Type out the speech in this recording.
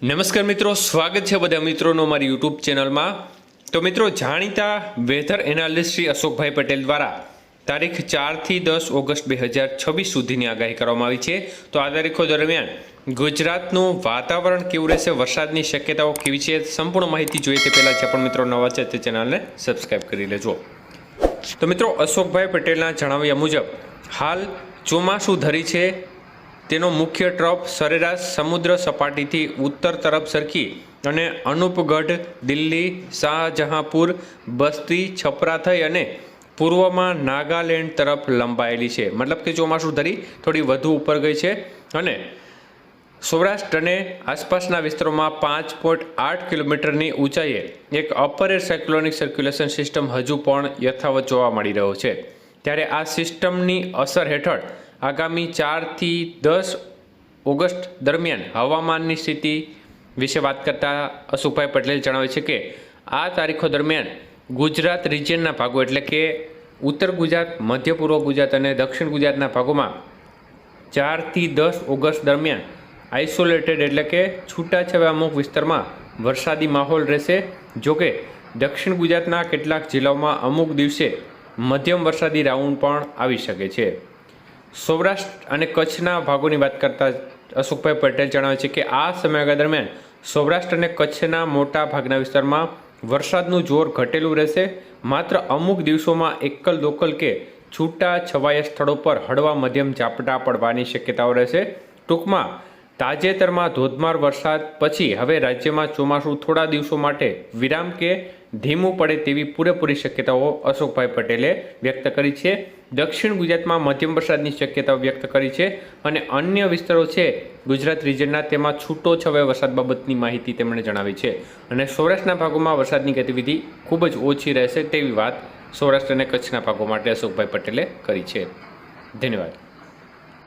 નમસ્કાર મિત્રો, સ્વાગત છે બધા મિત્રોનો મારી યુટ્યુબ ચેનલમાં। તો મિત્રો, જાણીતા વેધર એનાલિસ્ટ શ્રી અશોકભાઈ પટેલ દ્વારા તારીખ 4 થી 10 ઓગસ્ટ 2026 સુધીની આગાહી કરવામાં આવી છે। તો આ તારીખો દરમિયાન ગુજરાતનું વાતાવરણ કેવું રહેશે, વરસાદની શક્યતાઓ કેવી છે, સંપૂર્ણ માહિતી જોઈએ તે પહેલાં જે પણ મિત્રો નવા છે તે ચેનલને સબસ્ક્રાઈબ કરી લેજો। તો મિત્રો, અશોકભાઈ પટેલના જણાવ્યા મુજબ હાલ ચોમાસું ધરી છે તેનો મુખ્ય ટ્રફ સરેરાશ સમુદ્ર સપાટીથી ઉત્તર તરફ સરકી અને અનુપગઢ, દિલ્હી, શાહજહાંપુર, બસ્તી, છપરા થઈ અને પૂર્વમાં નાગાલેન્ડ તરફ લંબાયેલી છે। મતલબ કે ચોમાસું ધરી થોડી વધુ ઉપર ગઈ છે અને સૌરાષ્ટ્ર અને આસપાસના વિસ્તારોમાં 5.8 કિલોમીટરની ઊંચાઈએ એક upper air cyclonic circulation system હજુ પણ યથાવત જોવા મળી રહ્યો છે। ત્યારે આ સિસ્ટમની અસર હેઠળ આગામી 4 થી 10 ઓગસ્ટ દરમિયાન હવામાનની સ્થિતિ વિશે વાત કરતા અશોકભાઈ પટેલ જણાવે છે કે આ તારીખો દરમિયાન ગુજરાત રિજિયનના ભાગો એટલે કે ઉત્તર ગુજરાત, મધ્ય પૂર્વ ગુજરાત અને દક્ષિણ ગુજરાતના ભાગોમાં 4 થી 10 ઓગસ્ટ દરમિયાન આઇસોલેટેડ એટલે કે છૂટાછવાયા અમુક વિસ્તારમાં વરસાદી માહોલ રહેશે। જોકે દક્ષિણ ગુજરાતના કેટલાક જિલ્લાઓમાં અમુક દિવસે મધ્યમ વરસાદી રાઉન્ડ પણ આવી શકે છે। સૌરાષ્ટ્ર અને કચ્છના ભાગોની વાત કરતા અશોકભાઈ પટેલ જણાવે છે કે આ સમયગાળા દરમિયાન સૌરાષ્ટ્ર અને કચ્છના મોટા ભાગના વિસ્તારમાં વરસાદનું જોર ઘટેલું રહેશે। માત્ર અમુક દિવસોમાં એકલ દોકલ કે છૂટા છવાયા સ્થળો પર હળવા મધ્યમ ઝાપટા પડવાની શક્યતાઓ રહેશે। ટૂંકમાં તાજેતરમાં ધોધમાર વરસાદ પછી હવે રાજ્યમાં ચોમાસું થોડા દિવસો માટે વિરામ કે ધીમું પડે તેવી પૂરેપૂરી શક્યતાઓ અશોકભાઈ પટેલે વ્યક્ત કરી છે। દક્ષિણ ગુજરાતમાં મધ્યમ વરસાદની શક્યતાઓ વ્યક્ત કરી છે અને અન્ય વિસ્તારો છે ગુજરાત રિજનના તેમાં છૂટો છવાયો વરસાદ બાબતની માહિતી તેમણે જણાવી છે અને સૌરાષ્ટ્રના ભાગોમાં વરસાદની ગતિવિધિ ખૂબ જ ઓછી રહેશે તેવી વાત સૌરાષ્ટ્ર અને કચ્છના ભાગો માટે અશોકભાઈ પટેલે કરી છે। ધન્યવાદ।